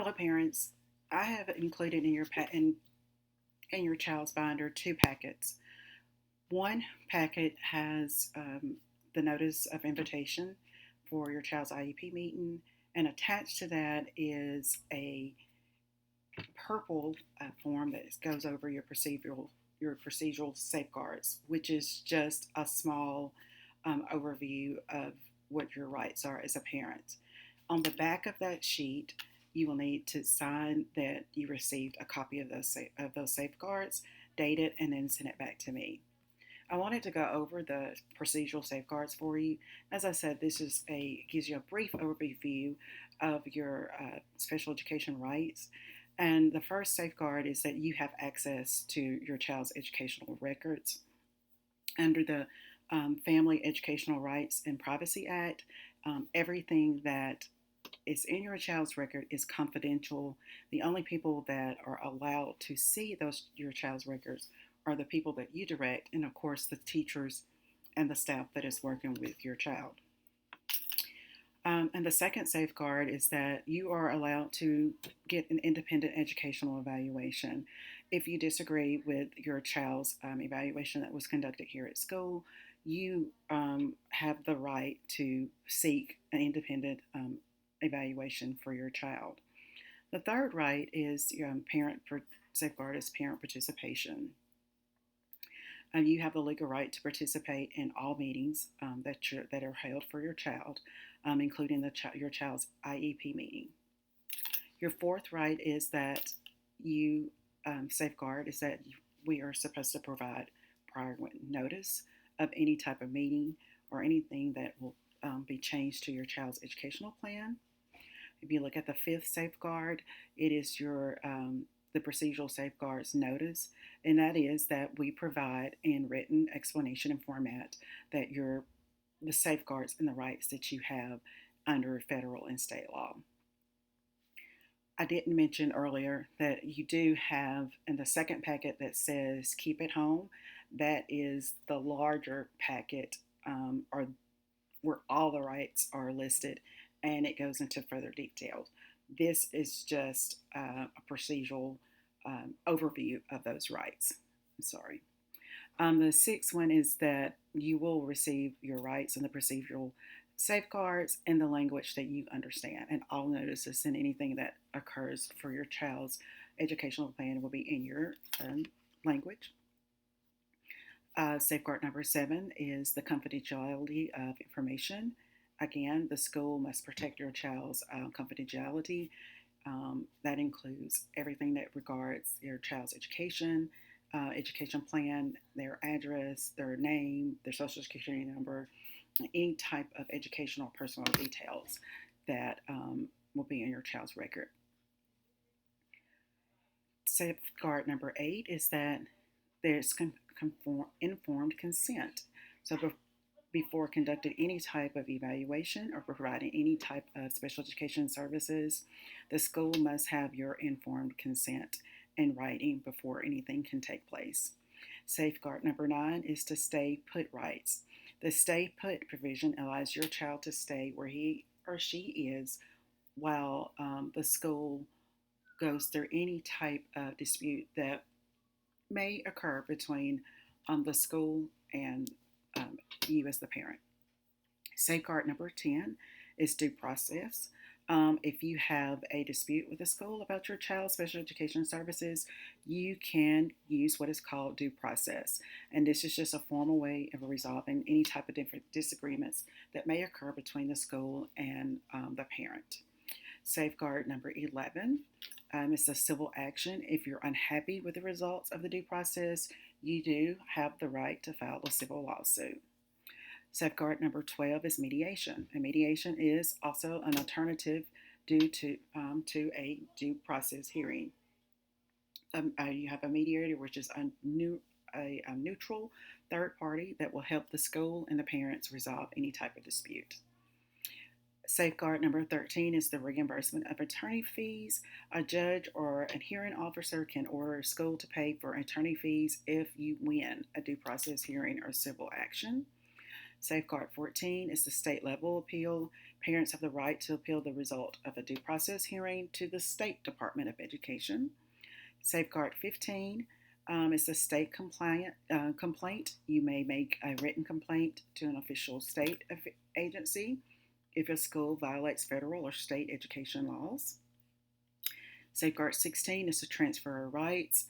Hello, parents. I have included in your child's binder two packets. One packet has the notice of invitation for your child's IEP meeting, and attached to that is a purple form that goes over your procedural safeguards, which is just a small overview of what your rights are as a parent. On the back of that sheet, you will need to sign that you received a copy of those safeguards, date it, and then send it back to me. I wanted to go over the procedural safeguards for you. As I said, gives you a brief overview of your special education rights. And the first safeguard is that you have access to your child's educational records under the Family Educational Rights and Privacy Act. Everything that is in your child's record is confidential. The only people that are allowed to see your child's records are the people that you direct, and of course the teachers and the staff that is working with your child. And the second safeguard is that you are allowed to get an independent educational evaluation. If you disagree with your child's evaluation that was conducted here at school, you have the right to seek an independent evaluation for your child. The third right is safeguard is parent participation. You have the legal right to participate in all meetings that are held for your child, including your child's IEP meeting. Your fourth right is that you safeguard is that we are supposed to provide prior notice of any type of meeting or anything that will be changed to your child's educational plan. If you look at the fifth safeguard, it is the procedural safeguards notice, and that is that we provide in written explanation and format that the safeguards and the rights that you have under federal and state law. I didn't mention earlier that you do have in the second packet that says keep it home. That is the larger packet, or where all the rights are listed, and it goes into further detail. This is just a procedural overview of those rights. I'm sorry. The sixth one is that you will receive your rights and the procedural safeguards in the language that you understand, and all notices and anything that occurs for your child's educational plan will be in your language. Safeguard number 7 is the confidentiality of information. Again, the school must protect your child's confidentiality. That includes everything that regards your child's education plan, their address, their name, their social security number, any type of educational personal details that will be in your child's record. Safeguard number 8 is that there's informed consent. So before conducting any type of evaluation or providing any type of special education services, the school must have your informed consent in writing before anything can take place. Safeguard number 9 is to stay put rights. The stay put provision allows your child to stay where he or she is while the school goes through any type of dispute that may occur between the school and you as the parent. Safeguard number 10 is due process. If you have a dispute with the school about your child's special education services, you can use what is called due process. And this is just a formal way of resolving any type of different disagreements that may occur between the school and the parent. Safeguard number 11 is a civil action. If you're unhappy with the results of the due process, you do have the right to file a civil lawsuit. Safeguard number 12 is mediation. And mediation is also an alternative to a due process hearing. You have a mediator, which is a neutral third party that will help the school and the parents resolve any type of dispute. Safeguard number 13 is the reimbursement of attorney fees. A judge or a hearing officer can order a school to pay for attorney fees if you win a due process hearing or civil action. Safeguard 14 is the state level appeal. Parents have the right to appeal the result of a due process hearing to the State Department of Education. Safeguard 15 is a state complaint. You may make a written complaint to an official state agency if a school violates federal or state education laws. Safeguard 16 is the transfer of rights.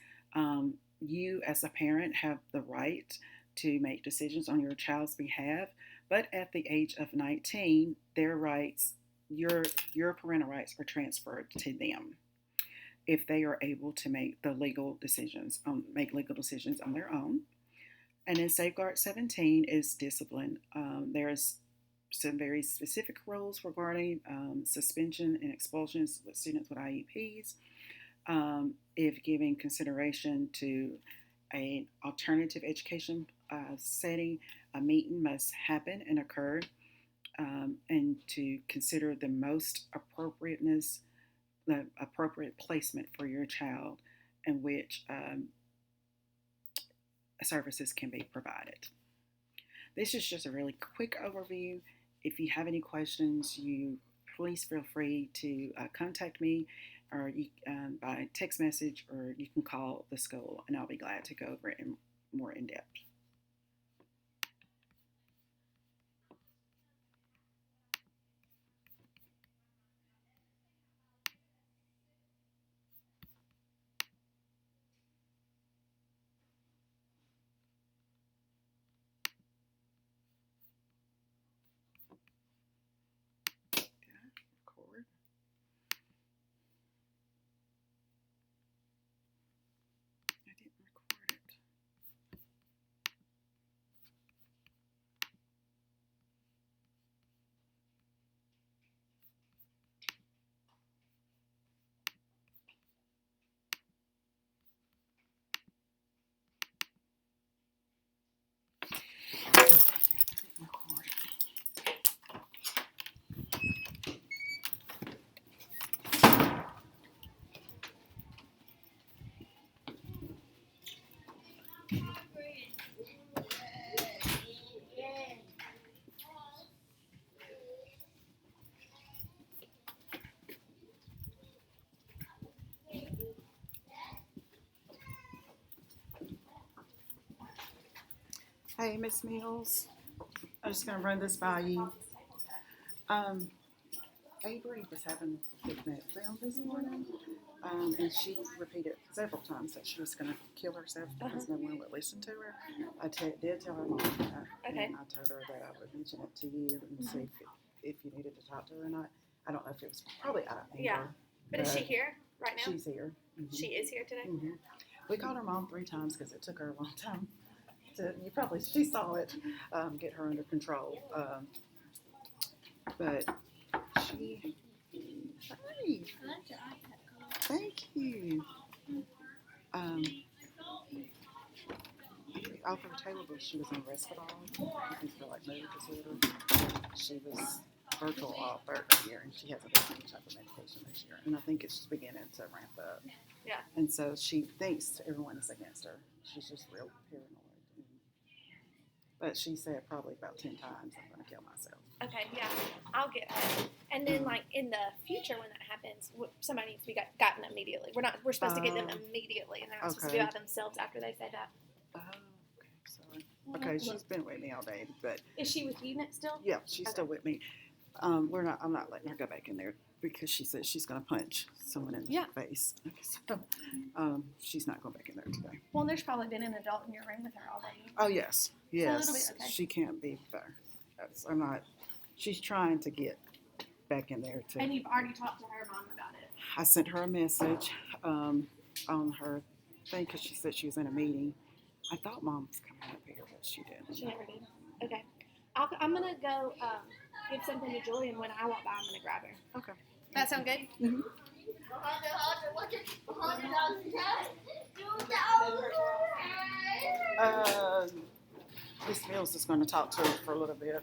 You, as a parent, have the right to make decisions on your child's behalf, but at the age of 19, their rights, your parental rights, are transferred to them if they are able to make the legal decisions, make legal decisions on their own. And then Safeguard 17 is discipline. There's some very specific rules regarding suspension and expulsions with students with IEPs. If giving consideration to an alternative education setting, a meeting must happen and occur, and to consider the appropriate placement for your child in which services can be provided. This is just a really quick overview. If you have any questions, you please feel free to contact me or by text message, or you can call the school, and I'll be glad to go over it more in depth. Did I record? I didn't record it. Hey, Miss Mills. I'm just going to run this by you. Avery was having picnic film this morning, and she repeated several times that she was going to kill herself because no one would listen to her. I did tell her mom that, Okay. and I told her that I would mention it to you and see if you needed to talk to her or not. I don't know if it was probably out of anger. Yeah. But is she here right now? She's here. Mm-hmm. She is here today? Mm-hmm. We called her mom 3 times because it took her a long time she saw it, get her under control. But she, hey, thank you. Off her table, she was on Respirol. I think for like mood disorder. She was virtual all third year, and she hasn't been any type of medication this year. And I think it's just beginning to ramp up. Yeah. And so she thinks everyone is against her. She's just real paranoid. But she said probably about 10 times, I'm going to kill myself. Okay, yeah. I'll get her. And then, like, in the future when that happens, somebody needs to be gotten immediately. We're supposed to get them immediately, and they're not supposed to be by themselves after they say that. Oh, okay, sorry. Okay, she's been with me all day, but... Is she with you still? Yeah, she's still with me. I'm not letting her go back in there because she said she's going to punch someone in the face. So, she's not going back in there today. Well, there's probably been an adult in your room with her all day. Oh, yes. Yes. So it'll be okay. She can't be there. She's trying to get back in there too. And you've already talked to her mom about it. I sent her a message on her thing because she said she was in a meeting. I thought Mom was coming up here, but she didn't. She never did. Okay. I'm going to go give something to Julie, and when I walk by, I'm going to grab her. Okay. That sound good? Mm-hmm. Miss Mills is going to talk to her for a little bit.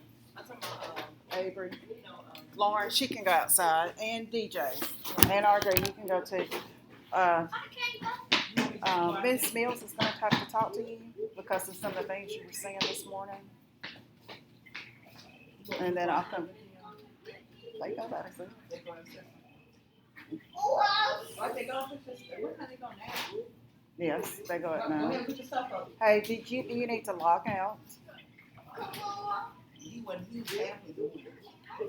Avery, Lauren, she can go outside, and DJ, and RJ, you can go too. Miss Mills is going to have to talk to you because of some of the things you were saying this morning. And then I'll come. They go back to Yes, they go at 9. Hey, do you need to log out?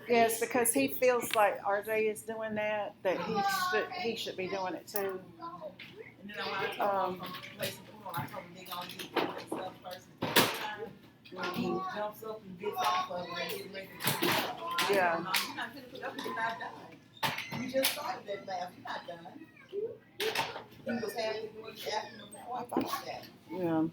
Yes, because he feels like RJ is doing that he should be doing it too. Um, yeah. Yeah,